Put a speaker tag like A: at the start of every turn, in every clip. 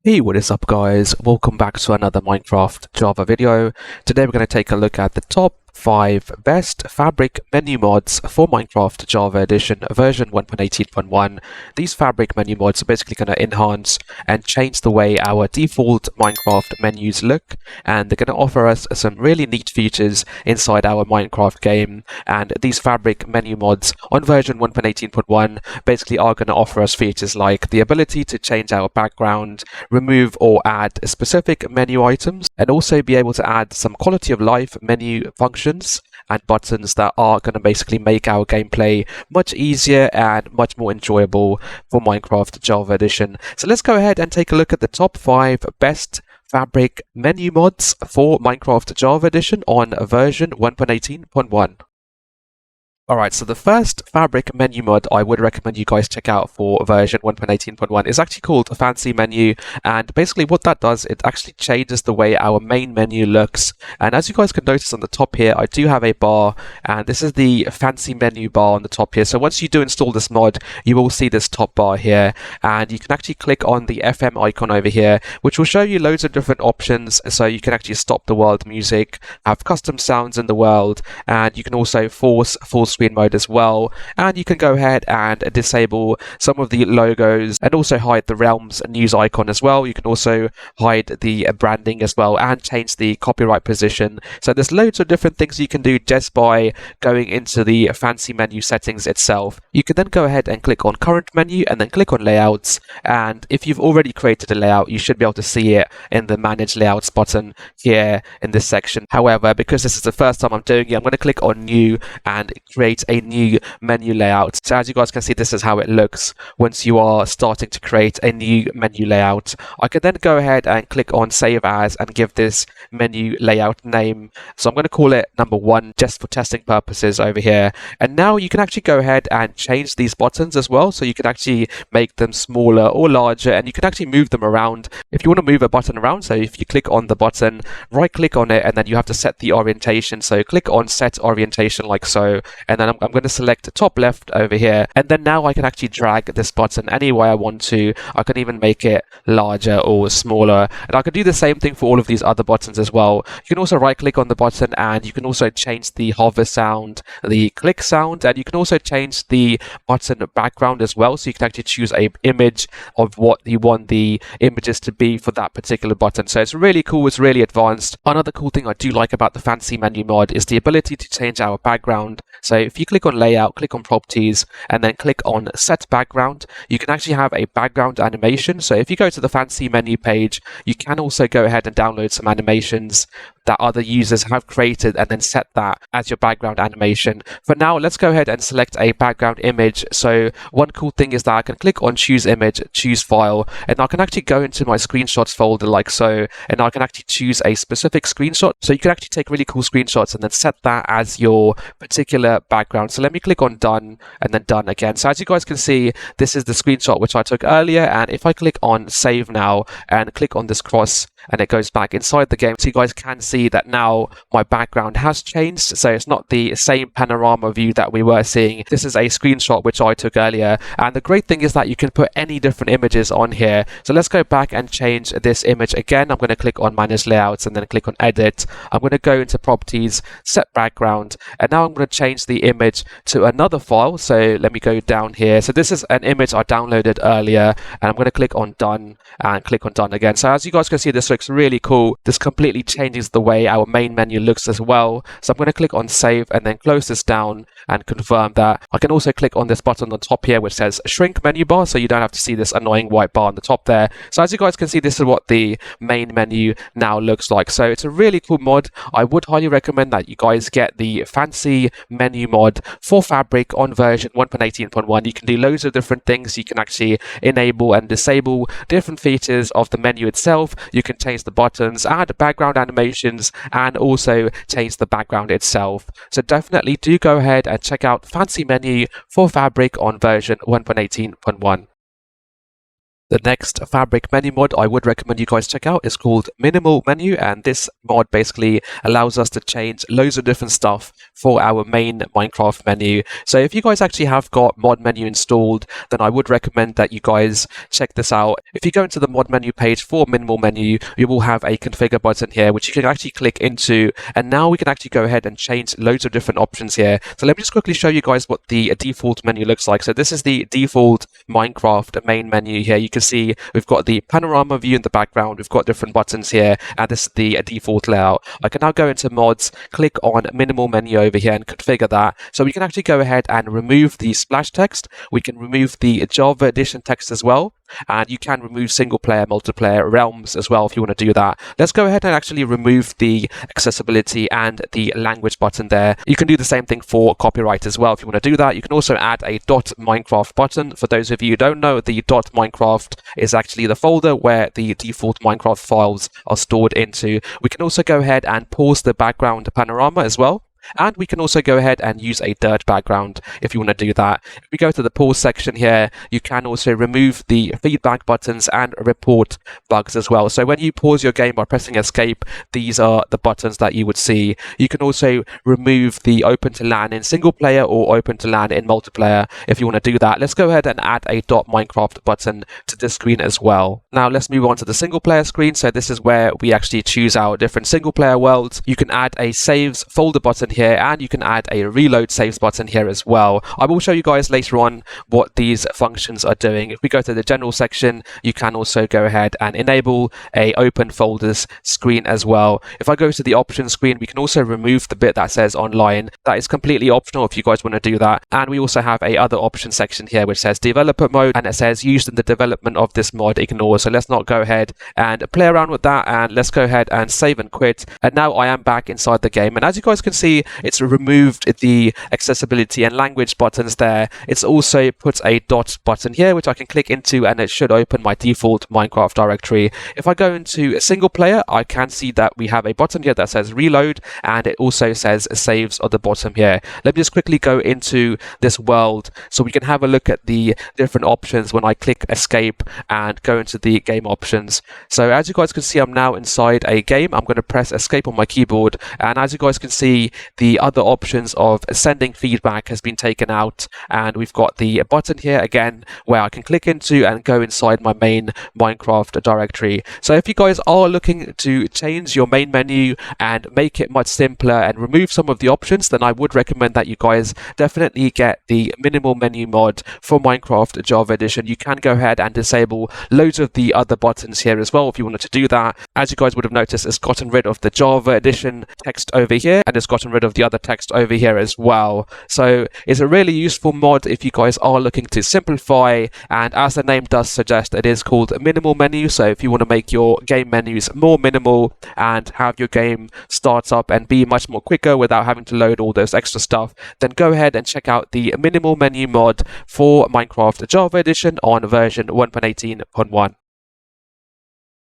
A: Hey, what is up guys? Welcome back to another Minecraft Java video. Today we're going to take a look at the top 5 best Fabric menu mods for Minecraft Java Edition version 1.18.1. These Fabric menu mods are basically going to enhance and change the way our default Minecraft menus look, and they're going to offer us some really neat features inside our Minecraft game. And these Fabric menu mods on version 1.18.1 basically are going to offer us features like the ability to change our background, remove or add specific menu items, and also be able to add some quality of life menu functions and buttons that are going to basically make our gameplay much easier and much more enjoyable for Minecraft Java Edition. So let's go ahead and take a look at the top 5 best Fabric menu mods for Minecraft Java Edition on version 1.18.1. Alright, so the first Fabric menu mod I would recommend you guys check out for version 1.18.1 is actually called FancyMenu, and basically what that does, it actually changes the way our main menu looks. And as you guys can notice on the top here, I do have a bar, and this is the FancyMenu bar on the top here. So once you do install this mod, you will see this top bar here, and you can actually click on the FM icon over here, which will show you loads of different options. So you can actually stop the world music, have custom sounds in the world, and you can also force full screen mode as well, and you can go ahead and disable some of the logos and also hide the Realms news icon as well. You can also hide the branding as well and change the copyright position. So there's loads of different things you can do just by going into the FancyMenu settings itself. You can then go ahead and click on current menu and then click on layouts, and if you've already created a layout, you should be able to see it in the manage layouts button here in this section. However, because this is the first time I'm doing it, I'm going to click on new and create a new menu layout. So as you guys can see, this is how it looks once you are starting to create a new menu layout. I can then go ahead and click on save as and give this menu layout name. So I'm going to call it number 1 just for testing purposes over here. And now you can actually go ahead and change these buttons as well. So you can actually make them smaller or larger, and you can actually move them around if you want to move a button around. So if you click on the button, right click on it, and then you have to set the orientation. So click on set orientation like so, and then I'm going to select the top left over here, and then now I can actually drag this button any way I want to. I can even make it larger or smaller, and I can do the same thing for all of these other buttons as well. You can also right click on the button, and you can also change the hover sound, the click sound, and you can also change the button background as well. So you can actually choose a image of what you want the images to be for that particular button. So it's really cool, it's really advanced. Another cool thing I do like about the FancyMenu mod is the ability to change our background. So if you click on layout, click on properties, and then click on set background, you can actually have a background animation. So if you go to the FancyMenu page, you can also go ahead and download some animations that other users have created and then set that as your background animation. For now, let's go ahead and select a background image. So one cool thing is that I can click on choose image, choose file, and I can actually go into my screenshots folder like so, and I can actually choose a specific screenshot. So you can actually take really cool screenshots and then set that as your particular background. So let me click on done and then done again. So as you guys can see, this is the screenshot which I took earlier, and if I click on save now and click on this cross, and it goes back inside the game, so you guys can see that now my background has changed. So it's not the same panorama view that we were seeing. This is a screenshot which I took earlier, and the great thing is that you can put any different images on here. So let's go back and change this image again. I'm going to click on manage layouts and then click on edit. I'm going to go into properties, set background, and now I'm going to change the image to another file. So let me go down here. So this is an image I downloaded earlier, and I'm going to click on done and click on done again. So as you guys can see, this looks really cool. This completely changes the way our main menu looks as well. So I'm going to click on save and then close this down and confirm that. I can also click on this button on the top here which says shrink menu bar, so you don't have to see this annoying white bar on the top there. So as you guys can see, this is what the main menu now looks like. So it's a really cool mod. I would highly recommend that you guys get the FancyMenu mod for Fabric on version 1.18.1. You can do loads of different things. You can actually enable and disable different features of the menu itself. You can change the buttons, add background animations, and also change the background itself. So definitely do go ahead and check out FancyMenu for Fabric on version 1.18.1. The next Fabric menu mod I would recommend you guys check out is called MinimalMenu, and this mod basically allows us to change loads of different stuff for our main Minecraft menu. So if you guys actually have got mod menu installed, then I would recommend that you guys check this out. If you go into the mod menu page for MinimalMenu, you will have a configure button here which you can actually click into, and now we can actually go ahead and change loads of different options here. So let me just quickly show you guys what the default menu looks like. So this is the default Minecraft main menu here. You can see we've got the panorama view in the background, we've got different buttons here, and this is the default layout. I can now go into mods, click on MinimalMenu over here and configure that. So we can actually go ahead and remove the splash text. We can remove the Java edition text as well. And you can remove single player, multiplayer, realms as well if you want to do that. Let's go ahead and actually remove the accessibility and the language button there. You can do the same thing for copyright as well if you want to do that. You can also add a .minecraft button. For those of you who don't know, the .minecraft is actually the folder where the default Minecraft files are stored into. We can also go ahead and pause the background panorama as well. And we can also go ahead and use a dirt background if you want to do that. If we go to the pause section here, you can also remove the feedback buttons and report bugs as well. So when you pause your game by pressing escape, these are the buttons that you would see. You can also remove the open to LAN in single player or open to LAN in multiplayer if you want to do that. Let's go ahead and add a .minecraft button to this screen as well. Now let's move on to the single player screen. So this is where we actually choose our different single player worlds. You can add a saves folder button here, and you can add a reload saves button here as well. I will show you guys later on what these functions are doing. If we go to the general section, you can also go ahead and enable a open folders screen as well. If I go to the options screen, we can also remove the bit that says online. That is completely optional if you guys want to do that. And we also have a other option section here which says developer mode, and it says used in the development of this mod, ignore. So let's not go ahead and play around with that, and let's go ahead and save and quit. And now I am back inside the game, and as you guys can see, it's removed the accessibility and language buttons there. It's also put a dot button here which I can click into, and it should open my default Minecraft directory. If I go into a single player, I can see that we have a button here that says reload, and it also says saves at the bottom here. Let me just quickly go into this world so we can have a look at the different options when I click escape and go into the game options. So as you guys can see, I'm now inside a game. I'm going to press escape on my keyboard, and as you guys can see, the other options of sending feedback has been taken out, and we've got the button here again where I can click into and go inside my main Minecraft directory. So if you guys are looking to change your main menu and make it much simpler and remove some of the options, then I would recommend that you guys definitely get the MinimalMenu mod for Minecraft Java Edition. You can go ahead and disable loads of the other buttons here as well if you wanted to do that. As you guys would have noticed, it's gotten rid of the Java Edition text over here, and it's gotten rid of the other text over here as well. So it's a really useful mod if you guys are looking to simplify, and as the name does suggest, it is called MinimalMenu. So if you want to make your game menus more minimal and have your game start up and be much more quicker without having to load all those extra stuff, then go ahead and check out the MinimalMenu mod for Minecraft Java Edition on version 1.18.1.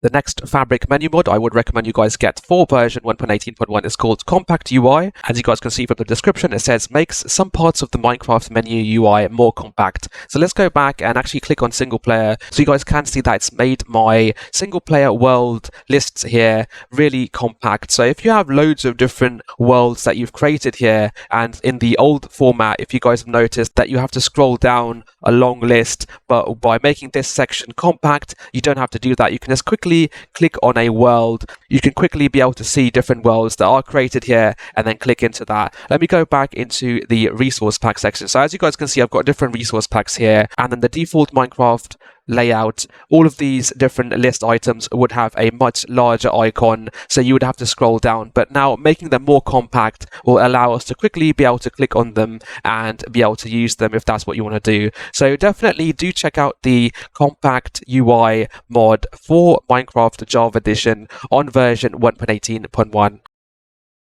A: The next Fabric menu mod I would recommend you guys get for version 1.18.1 is called CompactUI. As you guys can see from the description, it says makes some parts of the Minecraft menu UI more compact. So let's go back and actually click on single player so you guys can see that it's made my single player world lists here really compact. So if you have loads of different worlds that you've created here, and in the old format, if you guys have noticed that you have to scroll down a long list, but by making this section compact, you don't have to do that. You can just quickly click on a world. You can quickly be able to see different worlds that are created here and then click into that. Let me go back into the resource pack section. So as you guys can see, I've got different resource packs here, and then the default Minecraft layout, all of these different list items would have a much larger icon, so you would have to scroll down. But now making them more compact will allow us to quickly be able to click on them and be able to use them if that's what you want to do. So definitely do check out the CompactUI mod for Minecraft Java Edition on version 1.18.1.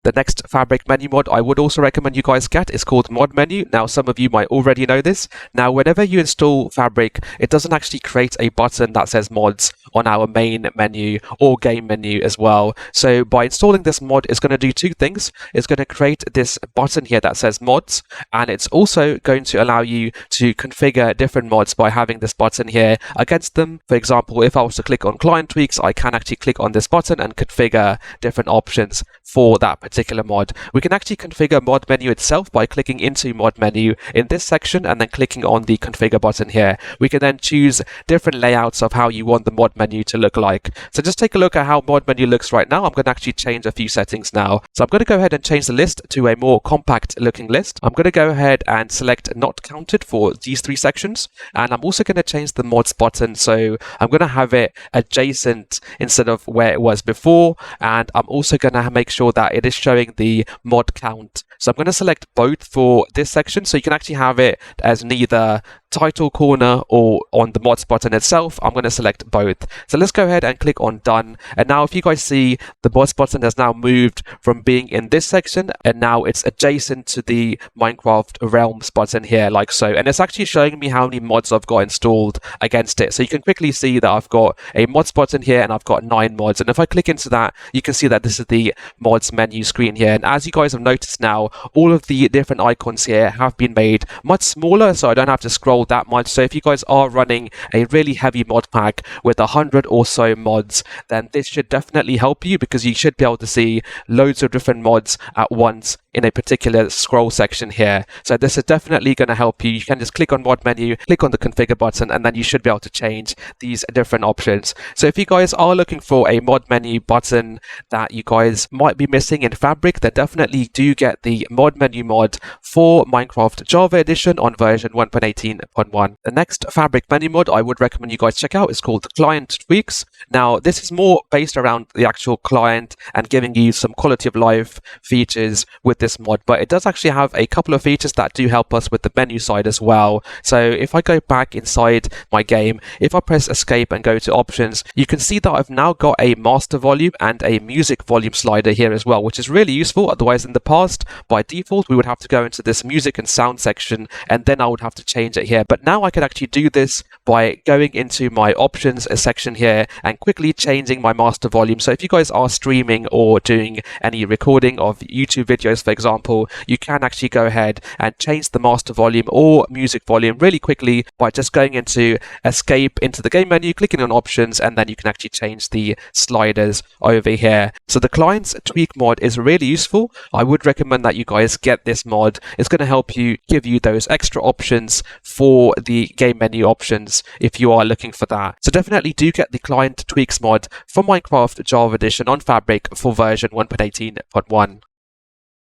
A: The next Fabric menu mod I would also recommend you guys get is called Mod Menu. Now, some of you might already know this. Now, whenever you install Fabric, it doesn't actually create a button that says mods on our main menu or game menu as well. So by installing this mod, it's going to do two things. It's going to create this button here that says mods, and it's also going to allow you to configure different mods by having this button here against them. For example, if I was to click on client tweaks, I can actually click on this button and configure different options for that particular mod. We can actually configure mod menu itself by clicking into mod menu in this section and then clicking on the configure button here. We can then choose different layouts of how you want the mod menu to look like. So just take a look at how mod menu looks right now. I'm going to actually change a few settings now. So I'm going to go ahead and change the list to a more compact looking list. I'm going to go ahead and select not counted for these three sections, and I'm also going to change the mods button, so I'm going to have it adjacent instead of where it was before, and I'm also going to make sure that it is showing the mod count. So I'm going to select both for this section, so you can actually have it as neither title corner or on the mods button itself. I'm going to select both. So let's go ahead and click on done. And now if you guys see, the mods button has now moved from being in this section, and now it's adjacent to the Minecraft Realms button here, like so. And it's actually showing me how many mods I've got installed against it. So you can quickly see that I've got a mods button here and I've got 9 mods. And if I click into that, you can see that this is the mods menu screen here. And as you guys have noticed now, all of the different icons here have been made much smaller, so I don't have to scroll that much. So if you guys are running a really heavy mod pack with 100 or so mods, then this should definitely help you, because you should be able to see loads of different mods at once in a particular scroll section here. So this is definitely going to help you. You can just click on mod menu, click on the configure button, and then you should be able to change these different options. So if you guys are looking for a mod menu button that you guys might be missing in Fabric, then definitely do get the mod menu mod for Minecraft Java Edition on version 1.18.1. The next Fabric menu mod I would recommend you guys check out is called Client Tweaks. Now, this is more based around the actual client and giving you some quality of life features with this mod, but it does actually have a couple of features that do help us with the menu side as well. So if I go back inside my game, if I press escape and go to options, you can see that I've now got a master volume and a music volume slider here as well, which is really useful. Otherwise, in the past, by default, we would have to go into this music and sound section, and then I would have to change it here. But now I can actually do this by going into my options section here and quickly changing my master volume. So if you guys are streaming or doing any recording of YouTube videos, for example, you can actually go ahead and change the master volume or music volume really quickly by just going into escape into the game menu, clicking on options, and then you can actually change the sliders over here. So the client's tweak mod is really useful. I would recommend that you guys get this mod. It's going to help you, give you those extra options for the game menu options if you are looking for that. So definitely do get the client tweaks mod for Minecraft Java Edition on Fabric for version 1.18.1.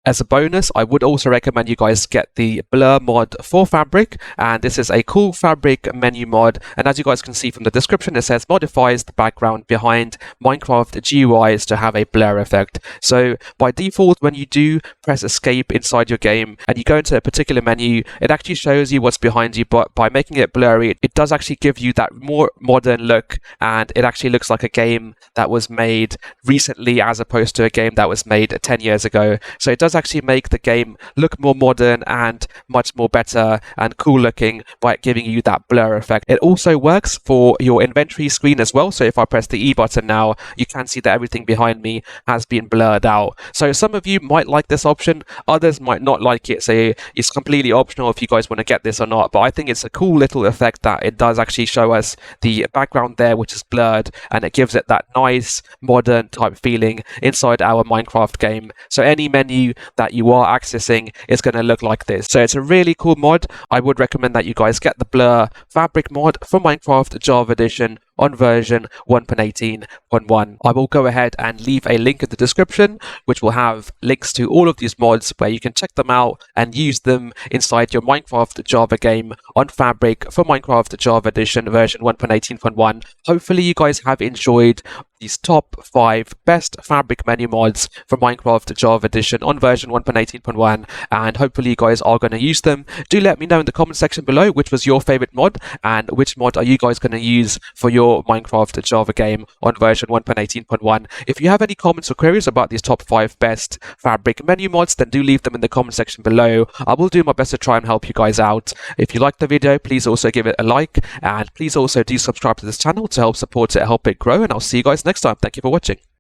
A: As a bonus, I would also recommend you guys get the blur mod for Fabric, and this is a cool Fabric menu mod, and as you guys can see from the description, it says modifies the background behind Minecraft GUIs to have a blur effect. So by default, when you do press escape inside your game and you go into a particular menu, it actually shows you what's behind you, but by making it blurry, it does actually give you that more modern look, and it actually looks like a game that was made recently as opposed to a game that was made 10 years ago. So it does actually make the game look more modern and much more better and cool looking by giving you that blur effect. It also works for your inventory screen as well. So if I press the E button now, you can see that everything behind me has been blurred out. So some of you might like this option, others might not like it. So it's completely optional if you guys want to get this or not. But I think it's a cool little effect that it does actually show us the background there, which is blurred, and it gives it that nice modern type feeling inside our Minecraft game. So any menu that you are accessing is going to look like this. So it's a really cool mod. I would recommend that you guys get the blur Fabric mod for Minecraft Java Edition on version 1.18.1. I will go ahead and leave a link in the description, which will have links to all of these mods where you can check them out and use them inside your Minecraft Java game on Fabric for Minecraft Java Edition version 1.18.1. Hopefully you guys have enjoyed these top 5 best Fabric menu mods for Minecraft Java Edition on version 1.18.1, and hopefully you guys are going to use them. Do let me know in the comment section below which was your favorite mod and which mod are you guys going to use for your your Minecraft Java game on version 1.18.1. If you have any comments or queries about these top 5 best Fabric menu mods, then do leave them in the comment section below. I will do my best to try and help you guys out. If you liked the video, please also give it a like, and please also do subscribe to this channel to help support it, help it grow, and I'll see you guys next time. Thank you for watching.